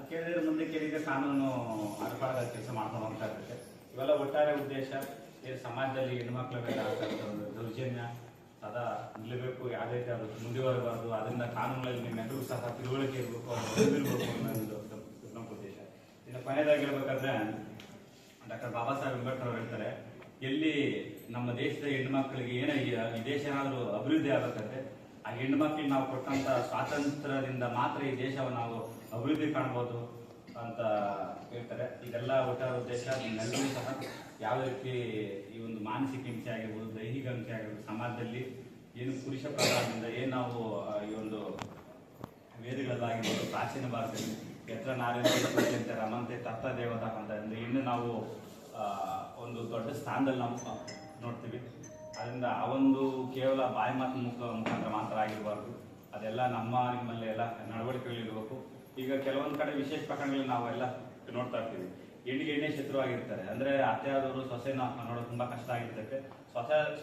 ಕೇಳಿದ್ರೆ ಮುಂದೆ ಕೇಳಿದ್ರೆ ಕಾನೂನು ಅನುಪಾಲದ ಕೆಲಸ ಮಾಡ್ಕೊಂಡು ಹೋಗ್ತಾ ಇರುತ್ತೆ. ಇವೆಲ್ಲ ಒಟ್ಟಾರೆ ಉದ್ದೇಶ ಸಮಾಜದಲ್ಲಿ ಹೆಣ್ಮಕ್ಳ ಮೇಲೆ ಆಗ್ತಕ್ಕಂಥ ಒಂದು ದೌರ್ಜನ್ಯ ಸದಾ ನಿಲ್ಲಬೇಕು, ಯಾವುದೇ ರೀತಿ ಅದು ಮುಂದುವರಬಾರದು. ಅದರಿಂದ ಕಾನೂನುಗಳಲ್ಲಿ ನಿಮ್ಮೆಲ್ಲರೂ ಸಹ ತಿಳುವಳಿಕೆ ಇರಬೇಕು, ಅರಿವಿರಬೇಕು ಅನ್ನೋದು ನಮ್ಮ ಉದ್ದೇಶ. ಇನ್ನು ಕೊನೆಯದಾಗಿ ಹೇಳ್ಬೇಕಾದ್ರೆ ಡಾಕ್ಟರ್ ಬಾಬಾ ಸಾಹೇಬ್ ಅಂಬೇಡ್ಕರ್ ಅವರು ಹೇಳ್ತಾರೆ, ಎಲ್ಲಿ ನಮ್ಮ ದೇಶದ ಹೆಣ್ಮಕ್ಳಿಗೆ ಏನೋ ಈ ದೇಶ ಏನಾದರೂ ಅಭಿವೃದ್ಧಿ ಆಗಬೇಕಾದ್ರೆ ಆ ಹೆಣ್ಮಕ್ಳಿಗೆ ನಾವು ಕೊಟ್ಟಂತ ಸ್ವಾತಂತ್ರ್ಯದಿಂದ ಮಾತ್ರ ಈ ದೇಶವನ್ನು ನಾವು ಅಭಿವೃದ್ಧಿ ಕಾಣ್ಬೋದು ಅಂತ ಹೇಳ್ತಾರೆ. ಇದೆಲ್ಲ ಒಟ್ಟಾರೆ ಉದ್ದೇಶ. ನಿಮ್ಮೆಲ್ಲರೂ ಸಹ ಯಾವ ರೀತಿ ಈ ಒಂದು ಮಾನಸಿಕ ಹಿಂಸೆ ಆಗಿರ್ಬೋದು, ದೈಹಿಕ ಹಿಂಸೆ ಆಗಿರ್ಬೋದು, ಸಮಾಜದಲ್ಲಿ ಏನು ಪುರುಷ ಪ್ರಧಾನದಿಂದ ಏನು ನಾವು ಈ ಒಂದು ವೇದಗಳಲ್ಲಾಗಿರ್ಬೋದು, ಪ್ರಾಚೀನ ಭಾರತದಲ್ಲಿ ಎತ್ರ ನಾರಾಯಣ ರಮಂತೆ ತತ್ತ ದೇವತಾ ಅಂತ ಇನ್ನು ನಾವು ಒಂದು ದೊಡ್ಡ ಸ್ಥಾನದಲ್ಲಿ ನಾವು ನೋಡ್ತೀವಿ. ಅದರಿಂದ ಆ ಒಂದು ಕೇವಲ ಬಾಯಿ ಮಾತು ಮುಖಾಂತರ ಮಾತ್ರ ಆಗಿರಬಾರ್ದು, ಅದೆಲ್ಲ ನಿಮ್ಮಲ್ಲಿ ಎಲ್ಲ ನಡವಳಿಕೆಗಳಿರಬೇಕು. ಈಗ ಕೆಲವೊಂದು ಕಡೆ ವಿಶೇಷ ಪ್ರಕರಣಗಳಲ್ಲಿ ನಾವೆಲ್ಲ ನೋಡ್ತಾ ಇರ್ತೀವಿ, ಹೆಣ್ಣಿಗೆ ಎಣ್ಣೆ ಶತ್ರು ಆಗಿರ್ತಾರೆ. ಅಂದ್ರೆ ಅತ್ತೆ ಆದವರು ಸೊಸೆನ ನೋಡೋದು ತುಂಬಾ ಕಷ್ಟ ಆಗಿರ್ತೈತೆ,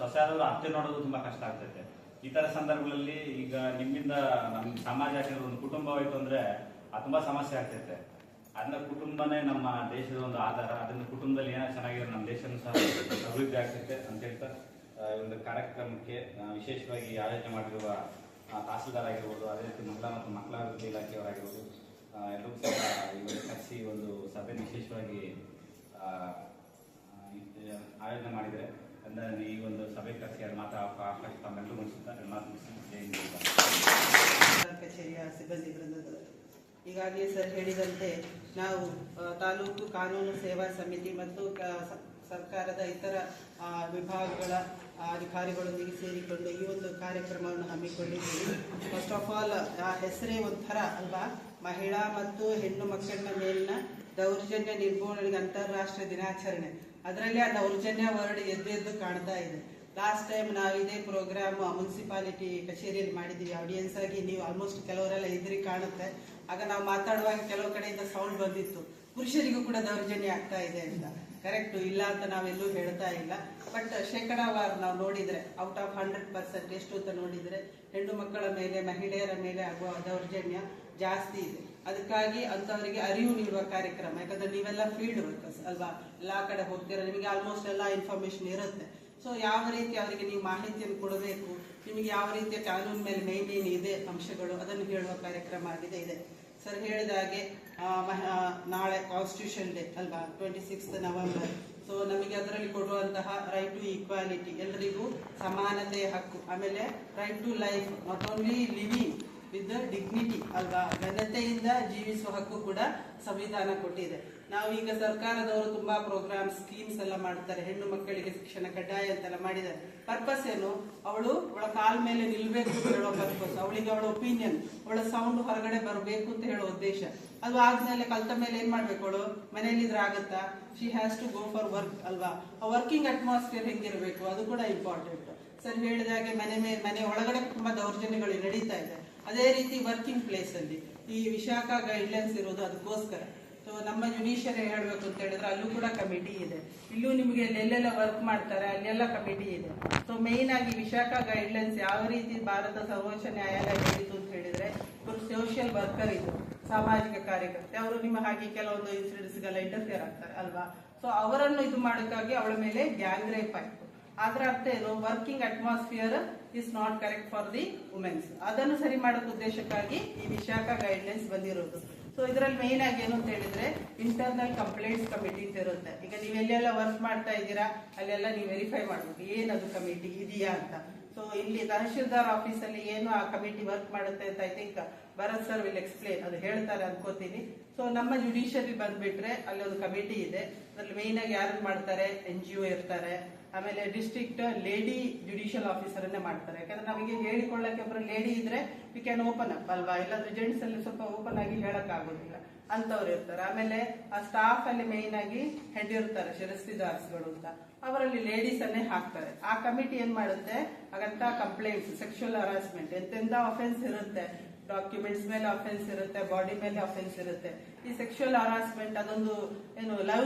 ಸೊಸೆ ಆದವರು ಅತ್ತೆ ನೋಡೋದು ತುಂಬಾ ಕಷ್ಟ ಆಗ್ತೈತೆ. ಈ ತರ ಸಂದರ್ಭಗಳಲ್ಲಿ ಈಗ ನಿಮ್ಮಿಂದ ನಮ್ಮ ಸಮಾಜ ಒಂದು ಕುಟುಂಬ ಹೋಯ್ತು ಅಂದ್ರೆ ಅದು ತುಂಬಾ ಸಮಸ್ಯೆ ಆಗ್ತೈತೆ. ಅದನ್ನ ಕುಟುಂಬನೇ ನಮ್ಮ ದೇಶದ ಒಂದು ಆಧಾರ. ಅದರಿಂದ ಕುಟುಂಬದಲ್ಲಿ ಏನೋ ಚೆನ್ನಾಗಿರೋ ನಮ್ಮ ದೇಶನೂ ಸಹ ಅಭಿವೃದ್ಧಿ ಆಗ್ತೈತೆ ಅಂತ ಹೇಳ್ತಾ ಈ ಒಂದು ಕಾರ್ಯಕ್ರಮಕ್ಕೆ ವಿಶೇಷವಾಗಿ ಆಯೋಜನೆ ಮಾಡಿರುವ ತಹಸೀಲ್ದಾರ್ ಆಗಿರ್ಬೋದು, ಅದೇ ರೀತಿ ಮಹಿಳಾ ಮತ್ತು ಮಕ್ಕಳ ಅಭಿವೃದ್ಧಿ ಇಲಾಖೆಯವರಾಗಿರ್ಬೋದು, ಎಲ್ಲರೂ ಸಹ ಇವರು ಕರೆಸಿ ಒಂದು ಸಭೆ ವಿಶೇಷವಾಗಿ ಆಯೋಜನೆ ಮಾಡಿದರೆ ಅಂದರೆ ಈ ಒಂದು ಸಭೆ ಕರೆಸಿ ಅದು ಮಾತ್ರ ಅವಕಾಶ ತಮ್ಮೆಲ್ಲರೂ ಮುಗಿಸುತ್ತಾರೆ. ಕಚೇರಿಯ ಸಿಬ್ಬಂದಿ ವೃಂದದವರು ಈಗಾಗಲೇ ಸರ್ ಹೇಳಿದಂತೆ ನಾವು ತಾಲೂಕು ಕಾನೂನು ಸೇವಾ ಸಮಿತಿ ಮತ್ತು ಸರ್ಕಾರದ ಇತರ ವಿಭಾಗಗಳ ಅಧಿಕಾರಿಗಳೊಂದಿಗೆ ಸೇರಿಕೊಂಡು ಈ ಒಂದು ಕಾರ್ಯಕ್ರಮವನ್ನು ಹಮ್ಮಿಕೊಂಡಿದ್ದೀವಿ. ಫಸ್ಟ್ ಆಫ್ ಆಲ್ ಆ ಹೆಸರೇ ಒಂಥರ ಅಲ್ವಾ, ಮಹಿಳಾ ಮತ್ತು ಹೆಣ್ಣು ಮಕ್ಕಳ ಮೇಲಿನ ದೌರ್ಜನ್ಯ ನಿರ್ಮೂಲನೆಗೆ ಅಂತಾರಾಷ್ಟ್ರೀಯ ದಿನಾಚರಣೆ. ಅದರಲ್ಲಿ ಆ ದೌರ್ಜನ್ಯ ವರ್ಡ್ ಎದ್ದು ಕಾಣ್ತಾ ಇದೆ. ಲಾಸ್ಟ್ ಟೈಮ್ ನಾವು ಇದೇ ಪ್ರೋಗ್ರಾಮ್ ಮುನ್ಸಿಪಾಲಿಟಿ ಕಚೇರಿಯಲ್ಲಿ ಮಾಡಿದ್ದೀವಿ. ಆಡಿಯನ್ಸ್ ಆಗಿ ನೀವು ಆಲ್ಮೋಸ್ಟ್ ಕೆಲವರೆಲ್ಲ ಎದುರಿ ಕಾಣುತ್ತೆ. ಆಗ ನಾವು ಮಾತಾಡುವಾಗ ಕೆಲವು ಕಡೆಯಿಂದ ಸೌಂಡ್ ಬಂದಿತ್ತು, ಪುರುಷರಿಗೂ ಕೂಡ ದೌರ್ಜನ್ಯ ಆಗ್ತಾ ಇದೆ ಅಂತ. ಕರೆಕ್ಟ್, ಇಲ್ಲ ಅಂತ ನಾವೆಲ್ಲೂ ಹೇಳ್ತಾ ಇಲ್ಲ. ಬಟ್ ಶೇಕಡಾವಾರು ನಾವು ನೋಡಿದ್ರೆ ಔಟ್ ಆಫ್ 100% ಎಷ್ಟು ಅಂತ ನೋಡಿದ್ರೆ ಹೆಣ್ಣು ಮಕ್ಕಳ ಮೇಲೆ, ಮಹಿಳೆಯರ ಮೇಲೆ ಆಗುವ ದೌರ್ಜನ್ಯ ಜಾಸ್ತಿ ಇದೆ. ಅದಕ್ಕಾಗಿ ಅಂತವರಿಗೆ ಅರಿವು ನೀಡುವ ಕಾರ್ಯಕ್ರಮ, ಯಾಕಂದ್ರೆ ನೀವೆಲ್ಲ ಫೀಲ್ಡ್ ವರ್ಕರ್ಸ್ ಅಲ್ವಾ, ಎಲ್ಲಾ ಕಡೆ ಹೋಗ್ತೀರ, ನಿಮಗೆ ಆಲ್ಮೋಸ್ಟ್ ಎಲ್ಲ ಇನ್ಫಾರ್ಮೇಶನ್ ಇರುತ್ತೆ. ಸೊ ಯಾವ ರೀತಿ ಅವರಿಗೆ ನೀವು ಮಾಹಿತಿಯನ್ನು ಕೊಡಬೇಕು, ನಿಮಗೆ ಯಾವ ರೀತಿಯ ಕಾನೂನು ಮೇಲೆ ಮೇನ್ ಇದೆ ಅಂಶಗಳು, ಅದನ್ನು ಹೇಳುವ ಕಾರ್ಯಕ್ರಮ ಆಗಿದೆ ಇದೆ. ಸರ್ ಹೇಳಿದ ಹಾಗೆ ನಾಳೆ ಕಾನ್ಸ್ಟಿಟ್ಯೂಷನ್ ಡೇ ಅಲ್ವಾ, 26 ನವೆಂಬರ್. ಸೊ ನಮಗೆ ಅದರಲ್ಲಿ ಕೊಡುವಂತಹ ರೈಟ್ ಟು ಈಕ್ವಾಲಿಟಿ, ಎಲ್ಲರಿಗೂ ಸಮಾನತೆಯ ಹಕ್ಕು, ಆಮೇಲೆ right to life, not only living with dignity ಅಲ್ವಾ, ಘನತೆಯಿಂದ ಜೀವಿಸುವ ಹಕ್ಕು ಕೂಡ ಸಂವಿಧಾನ ಕೊಟ್ಟಿದೆ. ನಾವು ಈಗ ಸರ್ಕಾರದವರು ತುಂಬಾ ಪ್ರೋಗ್ರಾಮ್ ಸ್ಕೀಮ್ಸ್ ಎಲ್ಲ ಮಾಡ್ತಾರೆ, ಹೆಣ್ಣು ಮಕ್ಕಳಿಗೆ ಶಿಕ್ಷಣ ಕಡ್ಡಾಯ ಅಂತೆಲ್ಲ ಮಾಡಿದ್ದಾರೆ. ಪರ್ಪಸ್ ಏನು, ಅವಳ ಕಾಲ ಮೇಲೆ ನಿಲ್ಬೇಕು ಅಂತ ಹೇಳೋ ಪರ್ಪಸ್, ಅವಳಿಗೆ ಅವಳ ಒಪಿನಿಯನ್, ಅವಳ ಸೌಂಡ್ ಹೊರಗಡೆ ಬರಬೇಕು ಅಂತ ಹೇಳೋ ಉದ್ದೇಶ. ಅದು ಆದ್ಮೇಲೆ ಕಲ್ತ ಮೇಲೆ ಏನ್ ಮಾಡ್ಬೇಕು, ಅವಳು ಮನೆಯಲ್ಲಿದ್ರೆ ಆಗತ್ತಾ, she has to go for work ಅಲ್ವಾ. ಆ ವರ್ಕಿಂಗ್ ಅಟ್ಮಾಸ್ಫಿಯರ್ ಹೆಂಗಿರ್ಬೇಕು ಅದು ಕೂಡ ಇಂಪಾರ್ಟೆಂಟ್. ಸರ್ ಹೇಳಿದಾಗೆ ಮನೆ ಒಳಗಡೆ ತುಂಬಾ ದೌರ್ಜನ್ಯಗಳು ನಡೀತಾ ಇದೆ. ಅದೇ ರೀತಿ ವರ್ಕಿಂಗ್ ಪ್ಲೇಸ್ ಅಲ್ಲಿ ಈ ವಿಶಾಖ ಗೈಡ್ಲೈನ್ಸ್ ಇರೋದು ಅದಕ್ಕೋಸ್ಕರ. ಸೊ ನಮ್ಮ ಜುಡಿಷಿಯರಿ ಹೇಳ್ಬೇಕು ಅಂತ ಹೇಳಿದ್ರೆ ಅಲ್ಲೂ ಕೂಡ ಕಮಿಟಿ ಇದೆ, ಇಲ್ಲೂ ನಿಮಗೆ ಎಲ್ಲೆಲ್ಲ ವರ್ಕ್ ಮಾಡ್ತಾರೆ ಅಲ್ಲೆಲ್ಲ ಕಮಿಟಿ ಇದೆ. ಸೊ ಮೇನ್ ಆಗಿ ವಿಶಾಖ ಗೈಡ್ಲೈನ್ಸ್ ಯಾವ ರೀತಿ ಭಾರತ ಸರ್ವೋಚ್ಚ ನ್ಯಾಯಾಲಯ ಹೇಳಿತು ಅಂತ ಹೇಳಿದ್ರೆ, ಒಂದು ಸೋಷಿಯಲ್ ವರ್ಕರ್ ಇದು, ಸಾಮಾಜಿಕ ಕಾರ್ಯಕರ್ತೆ, ಅವರು ನಿಮ್ಮ ಹಾಗೆ ಕೆಲವೊಂದು ಇನ್ಸಿಡೆಂಟ್ಸ್ಗೆಲ್ಲ ಇಂಟರ್ಫಿಯರ್ ಆಗ್ತಾರೆ ಅಲ್ವಾ. ಸೊ ಅವರನ್ನು ಇದು ಮಾಡೋಕ್ಕಾಗಿ ಅವಳ ಮೇಲೆ ಗ್ಯಾಂಗ್ ರೇಪ್ ಆಯ್ತು. ಅದರ ಅರ್ಥ ಏನು, working atmosphere is not correct for the womens. ಅದನ್ನು ಸರಿ ಮಾಡೋಕೆ ಉದ್ದೇಶಕ್ಕಾಗಿ ಈ ವಿಶಾಖ ಗೈಡ್ಲೈನ್ಸ್ ಬಂದಿರೋದು. ಸೊ ಇದರಲ್ಲಿ ಮೇನ್ ಆಗಿ ಏನು ಅಂತ ಹೇಳಿದ್ರೆ ಇಂಟರ್ನಲ್ ಕಂಪ್ಲೇಂಟ್ಸ್ ಕಮಿಟಿ ಅಂತ ಇರುತ್ತೆ. ಈಗ ನೀವೆಲ್ಲೆಲ್ಲ ವರ್ಕ್ ಮಾಡ್ತಾ ಇದ್ದೀರಾ ಅಲ್ಲೆಲ್ಲ ನೀವು ವೆರಿಫೈ ಮಾಡ್ಬೇಕು ಏನದು ಕಮಿಟಿ ಇದೆಯಾ ಅಂತ. ಸೊ ಇಲ್ಲಿ ತಹಶೀಲ್ದಾರ್ ಆಫೀಸ್ ಅಲ್ಲಿ ಏನು ಆ ಕಮಿಟಿ ವರ್ಕ್ ಮಾಡುತ್ತೆ ಅಂತ I think Bharat sir will explain, ಅದು ಹೇಳ್ತಾರೆ ಅನ್ಕೋತೀನಿ. ಸೊ ನಮ್ಮ ಜುಡಿಷಿಯರಿ ಬಂದ್ಬಿಟ್ರೆ ಅಲ್ಲಿ ಒಂದು ಕಮಿಟಿ ಇದೆ, ಅದ್ರಲ್ಲಿ ಮೇನ್ ಆಗಿ ಯಾರು ಮಾಡ್ತಾರೆ, NGO ಇರ್ತಾರೆ, ಆಮೇಲೆ ಡಿಸ್ಟ್ರಿಕ್ಟ್ ಲೇಡಿ ಜುಡಿಷಿಯಲ್ ಆಫೀಸರ್ ಅನ್ನೇ ಮಾಡ್ತಾರೆ. ಯಾಕಂದ್ರೆ ನಮಗೆ ಹೇಳಿಕೊಳ್ಳಕ್ಕೆ ಒಬ್ಬರು ಲೇಡಿ ಇದ್ರೆ ವಿ ಕ್ಯಾನ್ ಓಪನ್ ಅಪ್ ಅಲ್ವಾ, ಇಲ್ಲಾಂದ್ರೆ ಜೆಂಟ್ಸ್ ಅಲ್ಲಿ ಸ್ವಲ್ಪ ಓಪನ್ ಆಗಿ ಹೇಳಕ್ ಆಗೋದಿಲ್ಲ ಅಂತವ್ರು ಇರ್ತಾರೆ. ಆಮೇಲೆ ಆ ಸ್ಟಾಫ್ ಅಲ್ಲಿ ಮೇನ್ ಆಗಿ ಹೆಡ್ ಇರ್ತಾರೆ, ಶಿರಸ್ತಿದಾರ್ಸ್ಗಳು ಅಂತ, ಅವರಲ್ಲಿ ಲೇಡೀಸ್ ಅನ್ನೇ ಹಾಕ್ತಾರೆ. ಆ ಕಮಿಟಿ ಏನ್ ಮಾಡುತ್ತೆ, ಹಾಗಂತ ಕಂಪ್ಲೇಂಟ್ಸ್, ಸೆಕ್ಷುವಲ್ ಹರಾಸ್ಮೆಂಟ್ ಎಂತೆಂತ ಅಫೆನ್ಸ್ ಇರುತ್ತೆ, ಡಾಕ್ಯುಮೆಂಟ್ಸ್ ಮೇಲೆ ಅಫೆನ್ಸ್ ಇರುತ್ತೆ, ಬಾಡಿ ಮೇಲೆ ಅಫೆನ್ಸ್ ಇರುತ್ತೆ. ಈ ಸೆಕ್ಷುವಲ್ ಹರಾಸ್ಮೆಂಟ್ ಅದೊಂದು ಏನು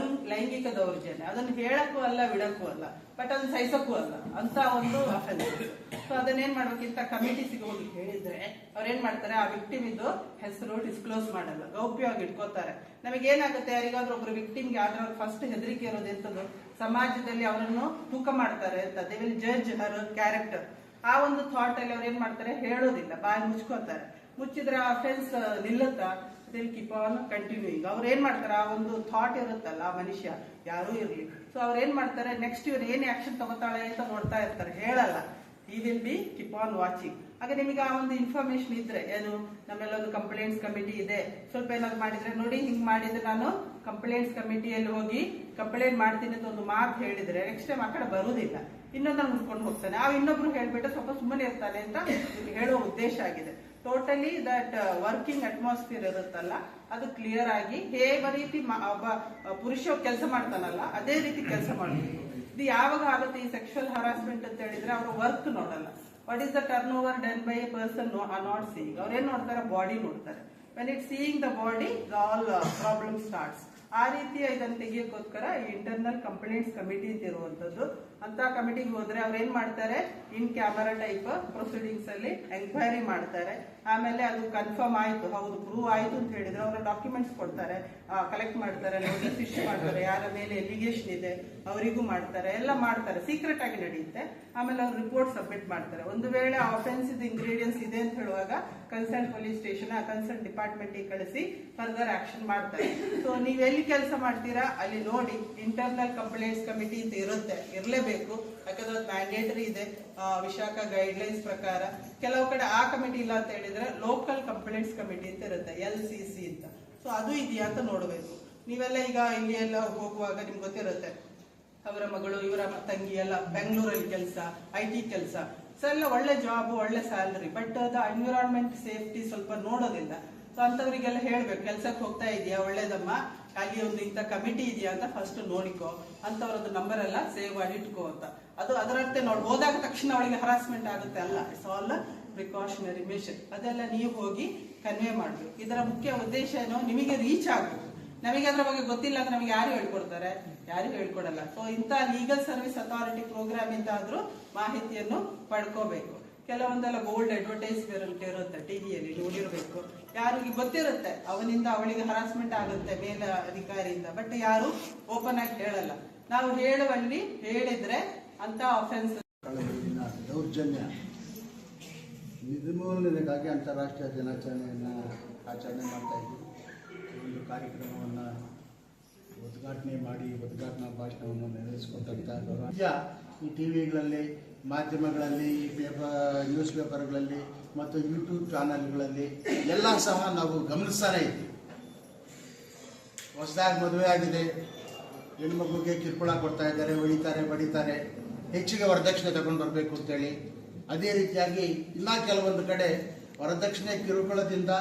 ಲೈಂಗಿಕ ದೌರ್ಜನ್ಯ, ಅದನ್ನು ಹೇಳಕ್ಕೂ ಅಲ್ಲ ಬಿಡಕ್ಕೂ ಅಲ್ಲ, ಬಟ್ ಅದನ್ನ ಸಹಿಸಕ್ಕೂ ಅಲ್ಲ ಅಂತ ಒಂದು ಅಫೆನ್ಸ್. ಸೊ ಅದನ್ನೇನ್ ಮಾಡ್ಬೇಕಿಂತ ಕಮಿಟೀಸಿಗೆ ಹೋಗಿ ಹೇಳಿದ್ರೆ ಅವ್ರೇನ್ ಮಾಡ್ತಾರೆ, ಆ ವಿಕ್ಟಿಮ್ ಇದ್ದು ಹೆಸರು ಡಿಸ್ಕ್ಲೋಸ್ ಮಾಡಲ್ಲ, ಗೌಪ್ಯವಾಗಿ ಇಟ್ಕೋತಾರೆ. ನಮಗೆ ಏನಾಗುತ್ತೆ, ಯಾರಿಗಾದ್ರೂ ಒಬ್ರು ವಿಕ್ಟಿಮ್ಗೆ ಆದ್ರೆ ಅವ್ರು ಫಸ್ಟ್ ಹೆದರಿಕೆ ಇರೋದು ಎಂತದ್ದು, ಸಮಾಜದಲ್ಲಿ ಅವರನ್ನು ತೂಕ ಮಾಡ್ತಾರೆ ಅಂತ, they will judge Har character. ಆ ಒಂದು ಥಾಟ್ ಅಲ್ಲಿ ಅವ್ರು ಏನ್ ಮಾಡ್ತಾರೆ, ಹೇಳೋದಿಲ್ಲ, ಬಾಯಿ ಮುಚ್ಕೋತಾರೆ. ಮುಚ್ಚಿದ್ರೆ ಆ ಅಫೆನ್ಸ್ ನಿಲ್ಲುತ್ತಾ, ದಿಲ್ ಕೀಪ್ ಆನ್ ಕಂಟಿನ್ಯೂಯಿಂಗ್. ಅವ್ರು ಏನ್ ಮಾಡ್ತಾರೆ, ಆ ಒಂದು ಥಾಟ್ ಇರುತ್ತಲ್ಲ ಆ ಮನುಷ್ಯ ಯಾರೂ ಇರ್ಲಿ, ಸೊ ಅವ್ರು ಏನ್ ಮಾಡ್ತಾರೆ, ನೆಕ್ಸ್ಟ್ ಇವ್ರು ಏನ್ ಆಕ್ಷನ್ ತಗೋತಾಳೆ ಅಂತ ನೋಡ್ತಾ ಇರ್ತಾರೆ, ಹೇಳಲ್ಲ. ಈ will be keep on watching. ಆಗ ನಿಮಗೆ ಆ ಒಂದು ಇನ್ಫಾರ್ಮೇಶನ್ ಇದ್ರೆ, ಏನು ನಮ್ಮೆಲ್ಲೊಂದು ಕಂಪ್ಲೇಂಟ್ಸ್ ಕಮಿಟಿ ಇದೆ, ಸ್ವಲ್ಪ ಏನಾದ್ರು ಮಾಡಿದ್ರೆ ನೋಡಿ ಹಿಂಗ್ ಮಾಡಿದ್ರೆ ನಾನು ಕಂಪ್ಲೇಂಟ್ಸ್ ಕಮಿಟಿಯಲ್ಲಿ ಹೋಗಿ ಕಂಪ್ಲೇಂಟ್ ಮಾಡ್ತೀನಿ ಅಂತ ಒಂದು ಮಾತು ಹೇಳಿದ್ರೆ ನೆಕ್ಸ್ಟ್ ಟೈಮ್ ಆ ಕಡೆ ಬರುವುದಿಲ್ಲ, ಇನ್ನೊಂದನ್ನು ಹುಡ್ಕೊಂಡು ಹೋಗ್ತಾನೆ. ಆ ಇನ್ನೊಬ್ರು ಹೇಳ್ಬಿಟ್ಟು ಸ್ವಲ್ಪ ಸುಮ್ಮನೆ ಇರ್ತಾನೆ ಅಂತ ಹೇಳೋ ಉದ್ದೇಶ ಆಗಿದೆ. ಟೋಟಲಿ ದಟ್ ವರ್ಕಿಂಗ್ ಅಟ್ಮಾಸ್ಫಿಯರ್ ಇರುತ್ತಲ್ಲ ಅದು ಕ್ಲಿಯರ್ ಆಗಿ ಹೇಗೆ ರೀತಿ ಒಬ್ಬ ಪುರುಷ ಕೆಲಸ ಮಾಡ್ತಾನಲ್ಲ ಅದೇ ರೀತಿ ಕೆಲಸ ಮಾಡಬೇಕು. ಇದು ಯಾವಾಗ ಆಗುತ್ತೆ ಈ ಸೆಕ್ಷುವಲ್ ಹರಾಸ್ಮೆಂಟ್ ಅಂತ ಹೇಳಿದ್ರೆ, ಅವರು ವರ್ಕ್ ನೋಡಲ್ಲ. What is the turn over done by A person not seeing. ಅವ್ರು ಏನ್ ನೋಡ್ತಾರೆ, ಬಾಡಿ ನೋಡ್ತಾರೆ. When it seeing the body all problem starts. ಆ ರೀತಿಯ ಇದನ್ನು ತೆಗಿಯೋಕ್ಕೋಸ್ಕರ ಈ ಇಂಟರ್ನಲ್ ಕಂಪ್ಲೇಂಟ್ಸ್ ಕಮಿಟಿ ಅಂತ ಇರುವಂತದ್ದು. ಅಂತ ಕಮಿಟಿಗೆ ಹೋದ್ರೆ ಅವ್ರು ಏನ್ ಮಾಡ್ತಾರೆ, ಇನ್ ಕ್ಯಾಮರಾ ಟೈಪ್ ಪ್ರೊಸೀಡಿಂಗ್ಸ್ ಅಲ್ಲಿ ಎಂಕ್ವೈರಿ ಮಾಡ್ತಾರೆ. ಆಮೇಲೆ ಅದು ಕನ್ಫರ್ಮ್ ಆಯ್ತು, ಹೌದು ಪ್ರೂವ್ ಆಯ್ತು ಅಂತ ಹೇಳಿದ್ರೆ ಅವರ ಡಾಕ್ಯುಮೆಂಟ್ಸ್ ಕೊಡ್ತಾರೆ, ಕಲೆಕ್ಟ್ ಮಾಡ್ತಾರೆ, ನೋಟಿಸ್ ಇಶ್ಯೂ ಮಾಡ್ತಾರೆ, ಯಾರ ಮೇಲೆ ಎಲಿಗೇಷನ್ ಇದೆ ಅವರಿಗೂ ಮಾಡ್ತಾರೆ, ಎಲ್ಲ ಮಾಡ್ತಾರೆ, ಸೀಕ್ರೆಟ್ ಆಗಿ ನಡೆಯುತ್ತೆ. ಆಮೇಲೆ ಅವ್ರು ರಿಪೋರ್ಟ್ ಸಬ್ಮಿಟ್ ಮಾಡ್ತಾರೆ. ಒಂದು ವೇಳೆ ಆಫೆನ್ಸ್ ಇಂಗ್ರೀಡಿಯೆಂಟ್ಸ್ ಇದೆ ಅಂತ ಹೇಳುವಾಗ concern police station, concern department ಕಳಿಸಿ ಫರ್ದರ್ ಆಕ್ಷನ್ ಮಾಡ್ತಾರೆ. ಸೊ ನೀವು ಎಲ್ಲಿ ಕೆಲಸ ಮಾಡ್ತೀರಾ ಅಲ್ಲಿ ನೋಡಿ ಇಂಟರ್ನಲ್ ಕಂಪ್ಲೇಂಟ್ಸ್ ಕಮಿಟಿ ಅಂತ ಇರುತ್ತೆ, ಇರಲೇಬೇಕು, ಯಾಕಂದ್ರೆ ಅದು ಮ್ಯಾಂಡೇಟರಿ ಇದೆ ವಿಶಾಖ ಗೈಡ್ ಲೈನ್ಸ್ ಪ್ರಕಾರ. ಕೆಲವು ಕಡೆ ಆ ಕಮಿಟಿ ಇಲ್ಲ ಅಂತ ಹೇಳಿದ್ರೆ ಲೋಕಲ್ ಕಂಪ್ಲೇಂಟ್ಸ್ ಕಮಿಟಿ ಅಂತ ಇರುತ್ತೆ, LCC ಅಂತ. ಸೊ ಅದು ಇದೆಯಾ ಅಂತ ನೋಡಬೇಕು. ನೀವೆಲ್ಲ ಈಗ ಇಲ್ಲಿ ಎಲ್ಲ ಹೋಗುವಾಗ ನಿಮ್ಗೆ ಗೊತ್ತಿರುತ್ತೆ, ಅವರ ಮಗಳು ಇವರ ತಂಗಿ ಎಲ್ಲ ಬೆಂಗಳೂರಲ್ಲಿ ಕೆಲಸ, IT ಕೆಲಸ, ಸೊ ಎಲ್ಲ ಒಳ್ಳೆ ಜಾಬ್, ಒಳ್ಳೆ ಸ್ಯಾಲರಿ, ಬಟ್ ಅದು ಎನ್ವಿರಾನ್ಮೆಂಟ್ ಸೇಫ್ಟಿ ಸ್ವಲ್ಪ ನೋಡೋದಿಲ್ಲ. ಸೊ ಅಂತವರಿಗೆಲ್ಲ ಹೇಳ್ಬೇಕು, ಕೆಲ್ಸಕ್ಕೆ ಹೋಗ್ತಾ ಇದೆಯಾ ಒಳ್ಳೇದಮ್ಮ, ಅಲ್ಲಿ ಒಂದು ಇಂಥ ಕಮಿಟಿ ಇದೆಯಾ ಅಂತ ಫಸ್ಟ್ ನೋಡಿಕೋ, ಅಂತವ್ರದ್ದು ನಂಬರ್ ಎಲ್ಲ ಸೇವ್ ಮಾಡಿ ಇಟ್ಕೋ ಅಂತ. ಅದು ಅದರರ್ಥ ನೋಡಿ, ಹೋದಾಗ ತಕ್ಷಣ ಅವಳಿಗೆ ಹರಾಸ್ಮೆಂಟ್ ಆಗುತ್ತೆ ಅಲ್ಲ, ಇಟ್ಸ್ ಆಲ್ ಪ್ರಿಕಾಷನರಿ ಮೆಷರ್. ಅದೆಲ್ಲ ನೀವು ಹೋಗಿ ಕನ್ವೆ ಮಾಡಬೇಕು. ಇದರ ಮುಖ್ಯ ಉದ್ದೇಶ ಏನು, ನಿಮಗೆ ರೀಚ್ ಆಗಬೇಕು. ನಮಗೆ ಅದ್ರ ಬಗ್ಗೆ ಗೊತ್ತಿಲ್ಲ ಅಂದ್ರೆ ನಮಗೆ ಯಾರು ಹೇಳ್ಕೊಡ್ತಾರೆ, ಯಾರು ಹೇಳ್ಕೊಡಲ್ಲ. ಸೊ ಇಂಥ ಲೀಗಲ್ ಸರ್ವಿಸ್ ಅಥಾರಿಟಿ ಪ್ರೋಗ್ರಾಮ್ ಇಂದ ಆದ್ರೂ ಮಾಹಿತಿಯನ್ನು ಪಡ್ಕೋಬೇಕು. ಕೆಲವೊಂದೆಲ್ಲ ಬೋಲ್ಡ್ ಅಡ್ವರ್ಟೈಸ್ಮೆಂಟ್ ಇರುತ್ತೆ, ಟಿವಿಯಲ್ಲಿ ನೋಡಿರ್ಬೇಕು, ಯಾರಿಗೆ ಗೊತ್ತಿರುತ್ತೆ ಅವನಿಂದ ಅವಳಿಗೆ ಹರಾಸ್ಮೆಂಟ್ ಆಗುತ್ತೆ ಮೇಲ ಅಧಿಕಾರಿಯಿಂದ, ಬಟ್ ಯಾರು ಓಪನ್ ಆಗಿ ಹೇಳಲ್ಲ. ನಾವು ಹೇಳುವಲ್ಲಿ ಹೇಳಿದ್ರೆ ಅಂತ ಅಫೆನ್ಸ್. ದೌರ್ಜನ್ಯ ನಿರ್ಮೂಲನೆಗಾಗಿ ಅಂತಾರಾಷ್ಟ್ರೀಯ ದಿನಾಚರಣೆಯನ್ನು ಆಚರಣೆ ಮಾಡ್ತಾ ಇದ್ದೀವಿ. ಒಂದು ಕಾರ್ಯಕ್ರಮವನ್ನು ಉದ್ಘಾಟನೆ ಮಾಡಿ ಉದ್ಘಾಟನಾ ಭಾಷಣವನ್ನು ನೆರವೇರಿಸಿಕೊಟ್ಟಂಥ ನಿಜ ಈ ಟಿವಿಗಳಲ್ಲಿ, ಮಾಧ್ಯಮಗಳಲ್ಲಿ, ನ್ಯೂಸ್ ಪೇಪರ್ಗಳಲ್ಲಿ ಮತ್ತು ಯೂಟ್ಯೂಬ್ ಚಾನಲ್ಗಳಲ್ಲಿ ಎಲ್ಲ ಸಹ ನಾವು ಗಮನಿಸ್ತಾನೆ ಇದ್ದೀವಿ. ಹೊಸದಾಗಿ ಮದುವೆ ಆಗಿದೆ, ಹೆಣ್ಮಗುಗೆ ಕಿರುಕುಳ ಕೊಡ್ತಾ ಇದ್ದಾರೆ, ಹೊಡಿತಾರೆ, ಬಡಿತಾರೆ, ಹೆಚ್ಚಿಗೆ ವರದಕ್ಷಿಣೆ ತಗೊಂಡು ಬರಬೇಕು ಅಂತೇಳಿ. ಅದೇ ರೀತಿಯಾಗಿ ಇನ್ನೂ ಕೆಲವೊಂದು ಕಡೆ ವರದಕ್ಷಿಣೆ ಕಿರುಕುಳದಿಂದ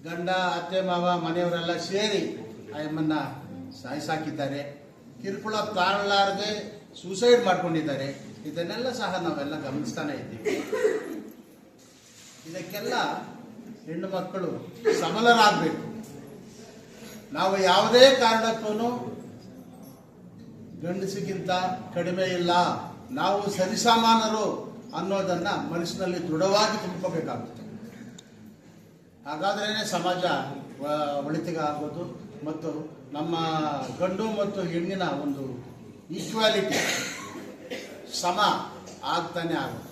ಗಂಡ, ಅತ್ತೆ, ಮಾವ, ಮನೆಯವರೆಲ್ಲ ಸೇರಿ ಆಯಮ್ಮನ್ನ ಸಾಯಿಸಾಕಿದ್ದಾರೆ. ಕಿರುಕುಳ ತಾಳಲಾರದೆ ಸೂಸೈಡ್ ಮಾಡ್ಕೊಂಡಿದ್ದಾರೆ. ಇದನ್ನೆಲ್ಲ ಸಹ ನಾವೆಲ್ಲ ಗಮನಿಸ್ತಾನೆ ಇದ್ದೀವಿ. ಇದಕ್ಕೆಲ್ಲ ಹೆಣ್ಣು ಮಕ್ಕಳು ಸಬಲರಾಗಬೇಕು. ನಾವು ಯಾವುದೇ ಕಾರಣಕ್ಕೂ ಗಂಡಸಿಗಿಂತ ಕಡಿಮೆ ಇಲ್ಲ, ನಾವು ಸರಿಸಮಾನರು ಅನ್ನೋದನ್ನ ಮನಸ್ಸಿನಲ್ಲಿ ದೃಢವಾಗಿ ತುಂಬ್ಕೋಬೇಕಾಗುತ್ತೆ. ಹಾಗಾದ್ರೇನೆ ಸಮಾಜ ಒಳಿತಿಗೆ ಆಗೋದು ಮತ್ತು ನಮ್ಮ ಗಂಡು ಮತ್ತು ಹೆಣ್ಣಿನ ಒಂದು ಈಕ್ವಾಲಿಟಿ ಸಮ ಆಗ್ತಾನೆ ಆಗುತ್ತೆ.